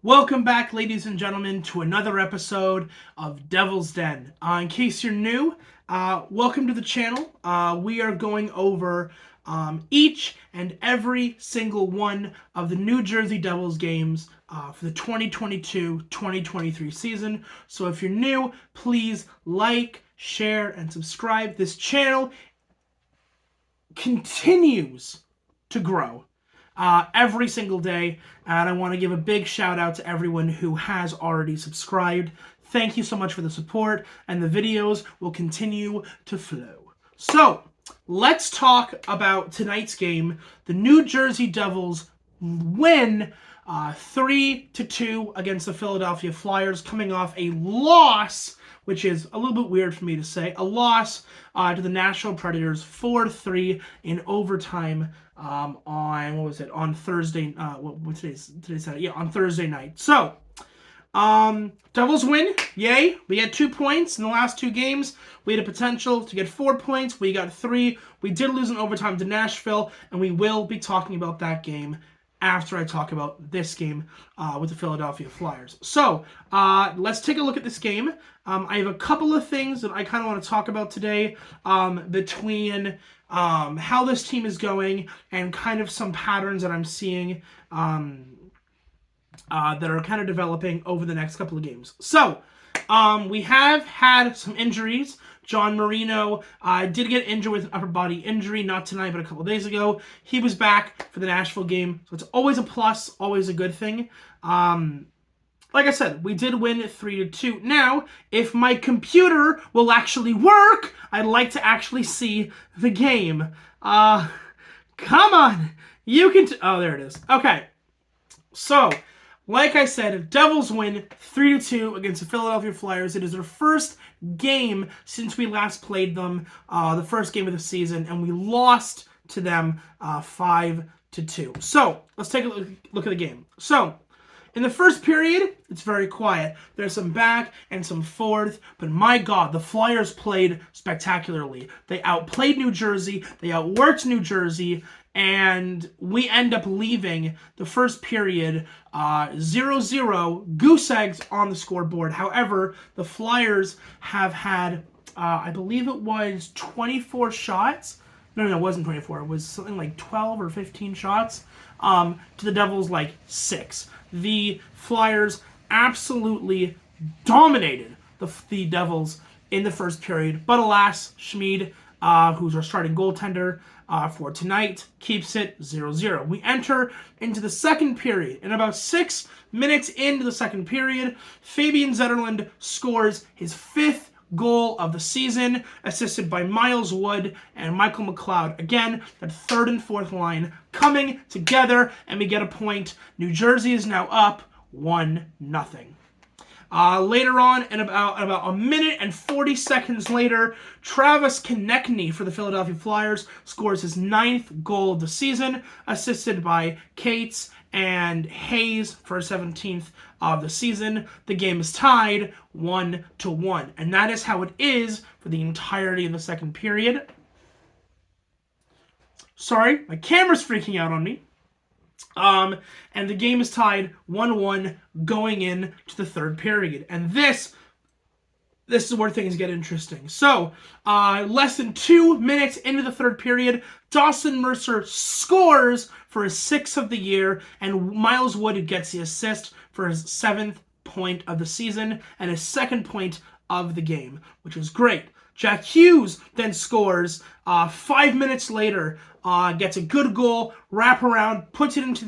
Welcome back, ladies and gentlemen, to another episode of Devil's Den. In case you're new, welcome to the channel. We are going over each and every single one of the New Jersey Devils games for the 2022-2023 season. So if you're new, please like, share, and subscribe. This channel continues to grow every single day, and I want to give a big shout out to everyone who has already subscribed. Thank you so much for the support, and the videos will continue to flow. So let's talk about tonight's game. The New Jersey Devils win 3-2 against the Philadelphia Flyers, coming off a loss, which is a little bit weird for me to say, a loss to the Nashville Predators 4-3 in overtime on Thursday. Today's Saturday? Yeah, on Thursday night. So Devils win, yay. We had 2 points in the last 2 games. We had a potential to get 4 points. We got 3. We did lose in overtime to Nashville, and we will be talking about that game after I talk about this game with the Philadelphia Flyers. So let's take a look at this game. I have a couple of things that I kind of want to talk about today between how this team is going and kind of some patterns that I'm seeing that are kind of developing over the next couple of games. So we have had some injuries. John Marino did get injured with an upper body injury, not tonight, but a couple days ago. He was back for the Nashville game, so it's always a plus, always a good thing. Like I said, we did win 3-2. Now, if my computer will actually work, I'd like to actually see the game. Come on. You can... oh, there it is. Okay. So, like I said, Devils win 3-2 against the Philadelphia Flyers. It is their first game since we last played them, the first game of the season, and we lost to them 5-2. So, let's take a look at the game. So, in the first period, it's very quiet. There's some back and some forth, but my God, the Flyers played spectacularly. They outplayed New Jersey, they outworked New Jersey, and we end up leaving the first period 0-0, goose eggs on the scoreboard. However, the Flyers have had, I believe it was 24 shots. No, it wasn't 24. It was something like 12 or 15 shots to the Devils, like 6. The Flyers absolutely dominated the Devils in the first period. But alas, Schmid, who's our starting goaltender for tonight, keeps it 0-0. We enter into the second period. And about 6 minutes into the second period, Fabian Zetterlund scores his 5th goal of the season, assisted by Miles Wood and Michael McLeod. Again, that third and fourth line coming together, and we get a point. New Jersey is now up 1-0. Later on, and about a minute and 40 seconds later, Travis Konechny for the Philadelphia Flyers scores his 9th goal of the season, assisted by Cates and Hayes for his 17th of the season. The game is tied 1-1, and that is how it is for the entirety of the second period. Sorry, my camera's freaking out on me. And the game is tied 1-1 going in to the third period. And this is where things get interesting. So, less than 2 minutes into the third period, Dawson Mercer scores for his 6th of the year, and Miles Wood gets the assist for his 7th point of the season and his 2nd point of the game, which is great. Jack Hughes then scores 5 minutes later, gets a good goal, wraparound, puts it into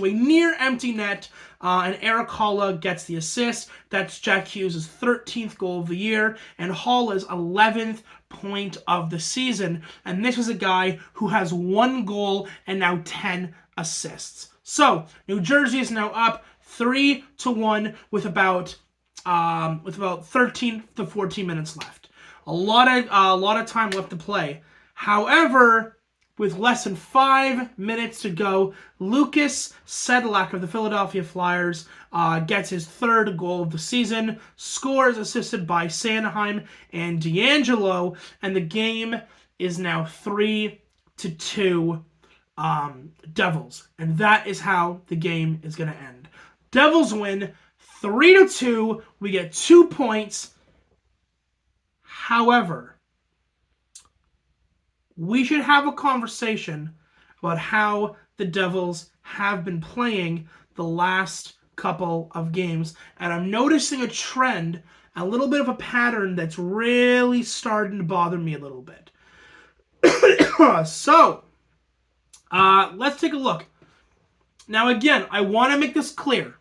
a near empty net, and Eric Haula gets the assist. That's Jack Hughes' 13th goal of the year, and Haula's 11th point of the season. And this was a guy who has 1 goal and now 10 assists. So New Jersey is now up 3-1 with about 13 to 14 minutes left. A lot of time left to play. However, with less than 5 minutes to go, Lucas Sedlak of the Philadelphia Flyers gets his 3rd goal of the season, scores assisted by Sanheim and D'Angelo, and the game is now 3-2 Devils. And that is how the game is going to end. Devils win 3-2. We get 2 points. However, we should have a conversation about how the Devils have been playing the last couple of games. And I'm noticing a trend, a little bit of a pattern that's really starting to bother me a little bit. So, let's take a look. Now, again, I want to make this clear.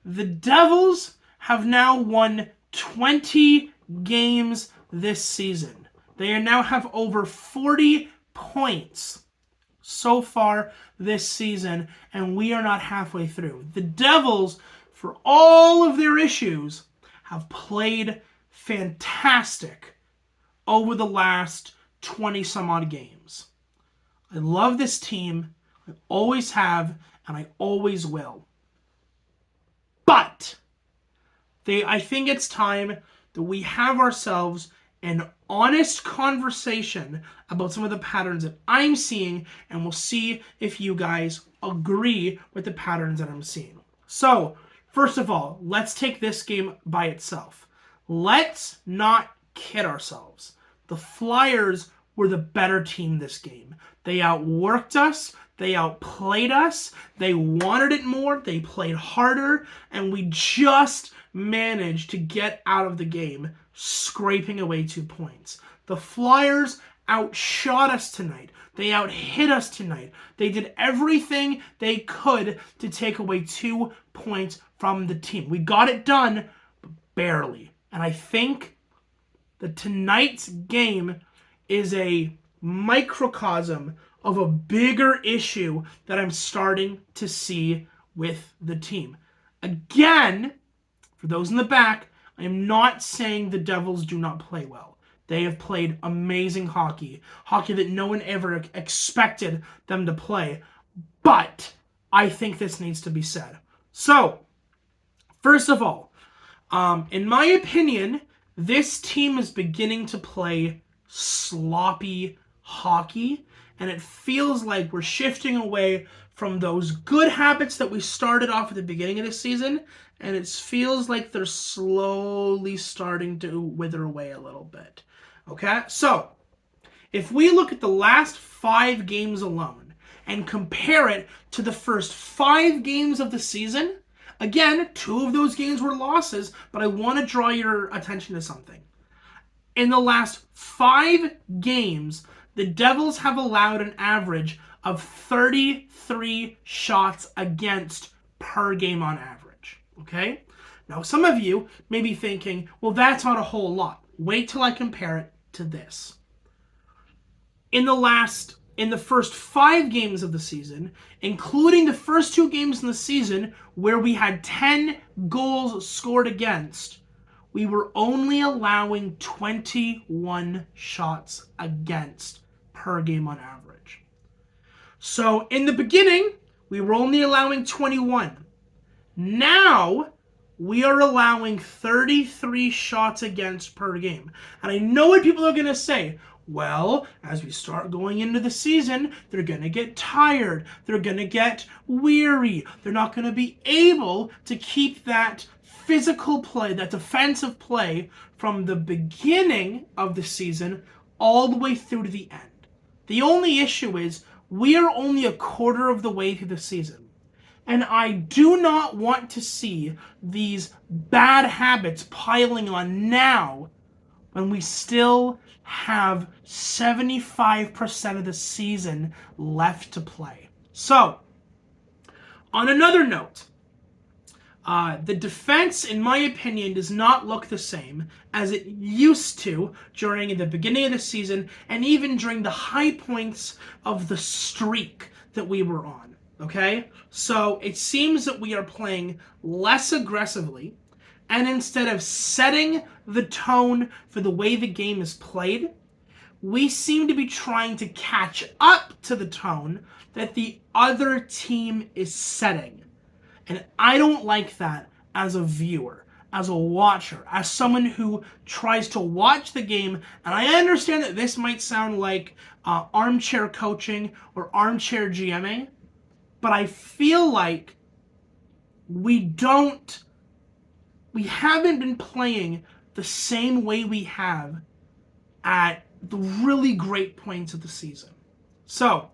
The Devils have now won 20 games this season. They now have over 40 points so far this season, and we are not halfway through. The Devils, for all of their issues, have played fantastic over the last 20-some-odd games. I love this team. I always have, and I always will. But I think it's time that we have ourselves an honest conversation about some of the patterns that I'm seeing, and we'll see if you guys agree with the patterns that I'm seeing. So, first of all, let's take this game by itself. Let's not kid ourselves. The Flyers were the better team this game. They outworked us. They outplayed us. They wanted it more. They played harder. And we just managed to get out of the game, scraping away 2 points. The Flyers outshot us tonight. They outhit us tonight. They did everything they could to take away 2 points from the team. We got it done, but barely. And I think that tonight's game is a microcosm of a bigger issue that I'm starting to see with the team. Again, for those in the back, I am not saying the Devils do not play well. They have played amazing hockey that no one ever expected them to play. But I think this needs to be said. So, first of all, in my opinion, this team is beginning to play sloppy hockey, and it feels like we're shifting away from those good habits that we started off at the beginning of the season, and it feels like they're slowly starting to wither away a little bit. Okay? So, if we look at the last 5 games alone and compare it to the first 5 games of the season, again, 2 of those games were losses, but I want to draw your attention to something. In the last 5 games, the Devils have allowed an average of 33 shots against per game on average. Okay? Now, some of you may be thinking, well, that's not a whole lot. Wait till I compare it to this. In the first 5 games of the season, including the first 2 games in the season where we had 10 goals scored against, we were only allowing 21 shots against per game on average. So in the beginning, we were only allowing 21. Now, we are allowing 33 shots against per game. And I know what people are going to say. Well, as we start going into the season, they're going to get tired. They're going to get weary. They're not going to be able to keep that physical play, that defensive play from the beginning of the season all the way through to the end. The only issue is we are only a quarter of the way through the season. And I do not want to see these bad habits piling on now when we still have 75% of the season left to play. So, on another note, the defense, in my opinion, does not look the same as it used to during the beginning of the season and even during the high points of the streak that we were on. Okay? So it seems that we are playing less aggressively, and instead of setting the tone for the way the game is played, we seem to be trying to catch up to the tone that the other team is setting. And I don't like that as a viewer, as a watcher, as someone who tries to watch the game. And I understand that this might sound like armchair coaching or armchair GMing, but I feel like we haven't been playing the same way we have at the really great points of the season. So,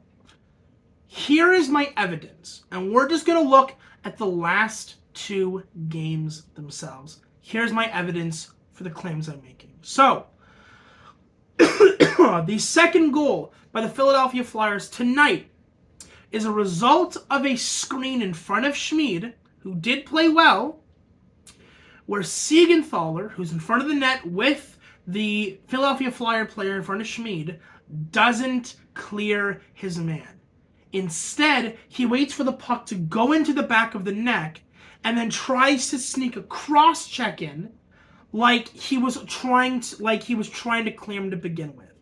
here is my evidence, and we're just going to look at the last 2 games themselves. Here's my evidence for the claims I'm making. So, the second goal by the Philadelphia Flyers tonight is a result of a screen in front of Schmid, who did play well, where Siegenthaler, who's in front of the net with the Philadelphia Flyer player in front of Schmid, doesn't clear his man. Instead, he waits for the puck to go into the back of the net and then tries to sneak a cross-check in like he was trying to clear him to begin with.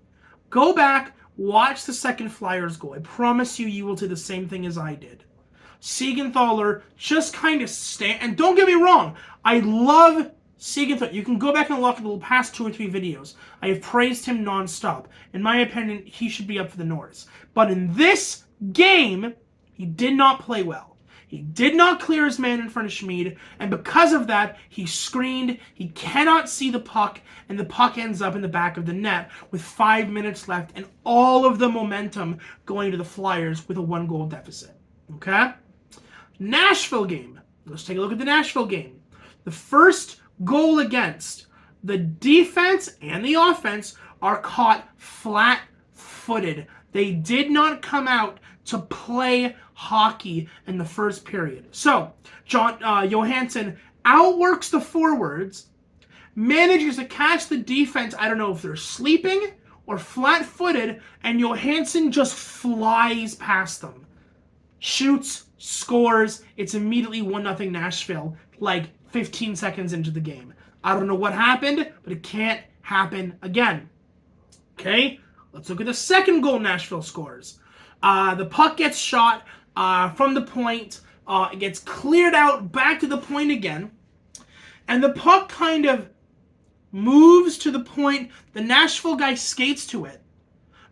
Go back, watch the second Flyers goal. I promise you will do the same thing as I did. Siegenthaler just kind of and don't get me wrong, I love Siegenthaler. You can go back and look at the past 2 or 3 videos. I have praised him nonstop. In my opinion, he should be up for the Norris. But in this game, he did not play well. He did not clear his man in front of Schmid, and because of that, he screened, he cannot see the puck, and the puck ends up in the back of the net with 5 minutes left and all of the momentum going to the Flyers with a 1-goal deficit. Okay? Nashville game. Let's take a look at the Nashville game. The first goal against, the defense and the offense are caught flat-footed. They did not come out to play hockey in the first period. So, Johansson outworks the forwards, manages to catch the defense, I don't know if they're sleeping or flat-footed, and Johansson just flies past them. Shoots, scores, it's immediately 1-0 Nashville, like 15 seconds into the game. I don't know what happened, but it can't happen again. Okay, let's look at the second goal Nashville scores. The puck gets shot from the point. It gets cleared out back to the point again. And the puck kind of moves to the point. The Nashville guy skates to it.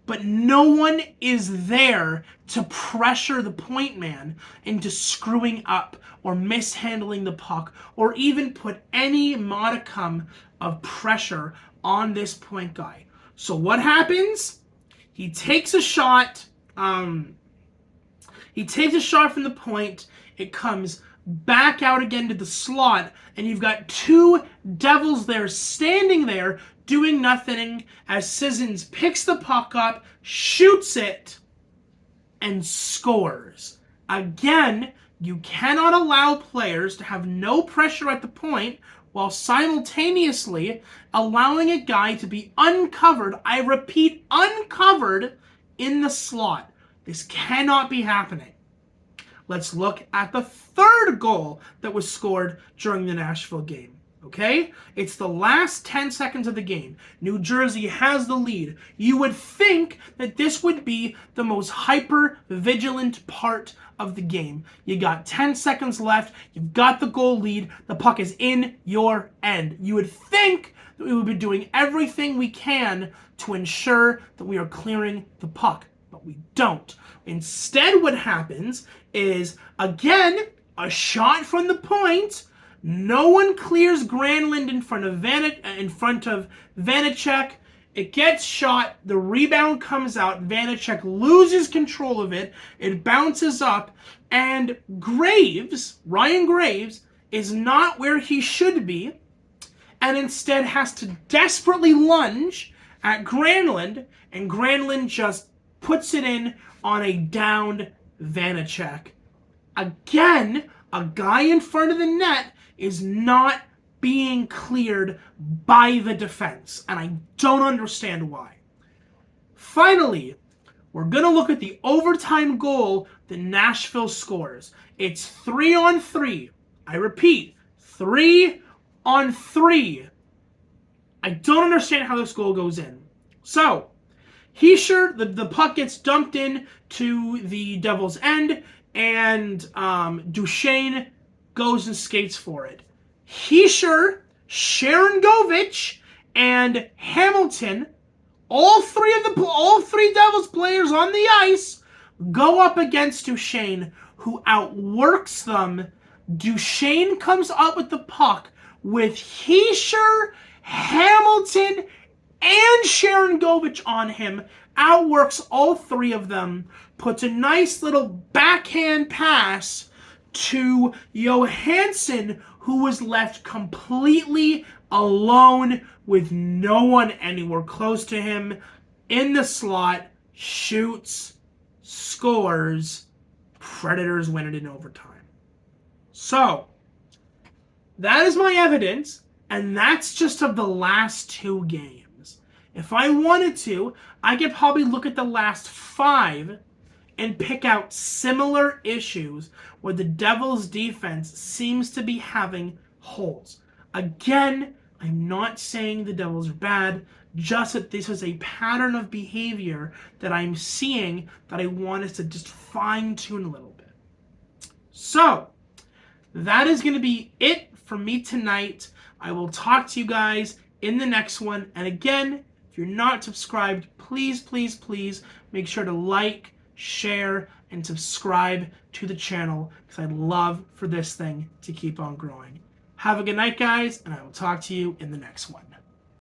But no one is there to pressure the point man into screwing up or mishandling the puck or even put any modicum of pressure on this point guy. So what happens? He takes a shot. He takes a shot from the point. It comes back out again to the slot, and you've got 2 Devils there standing there doing nothing as Sissons picks the puck up, shoots it, and scores. Again, you cannot allow players to have no pressure at the point while simultaneously allowing a guy to be uncovered, I repeat, uncovered in the slot. This cannot be happening. Let's look at the third goal that was scored during the Nashville game. Okay? It's the last 10 seconds of the game. New Jersey has the lead. You would think that this would be the most hyper-vigilant part of the game. You got 10 seconds left. You've got the goal lead. The puck is in your end. You would think that we would be doing everything we can to ensure that we are clearing the puck, but we don't. Instead, what happens is, again, a shot from the point. No one clears Granlund in front of Vanacek. It gets shot. The rebound comes out. Vanacek loses control of it. It bounces up. And Ryan Graves, is not where he should be, and instead has to desperately lunge at Granlund, and Granlund just puts it in on a downed Vanacek. Again, a guy in front of the net is not being cleared by the defense, and I don't understand why. Finally, we're going to look at the overtime goal that Nashville scores. It's 3-on-3. I repeat, 3-on-3. I don't understand how this goal goes in. So, the puck gets dumped in to the Devil's end, and Duchesne goes and skates for it. Sharangovich, and Hamilton, all three Devils players on the ice, go up against Duchesne, who outworks them Duchesne comes up with the puck with Heischer, Hamilton, and Sharon Govich on him, outworks all three of them, puts a nice little backhand pass to Johansson, who was left completely alone with no one anywhere close to him, in the slot, shoots, scores, Predators win it in overtime. So, that is my evidence, and that's just of the last 2 games. If I wanted to, I could probably look at the last 5 and pick out similar issues where the Devils' defense seems to be having holes. Again, I'm not saying the Devils are bad, just that this is a pattern of behavior that I'm seeing that I want us to just fine-tune a little bit. So, that is going to be it for me tonight. I will talk to you guys in the next one. And again, if you're not subscribed, please, please, please make sure to like, share, and subscribe to the channel because I'd love for this thing to keep on growing. Have a good night, guys, and I will talk to you in the next one.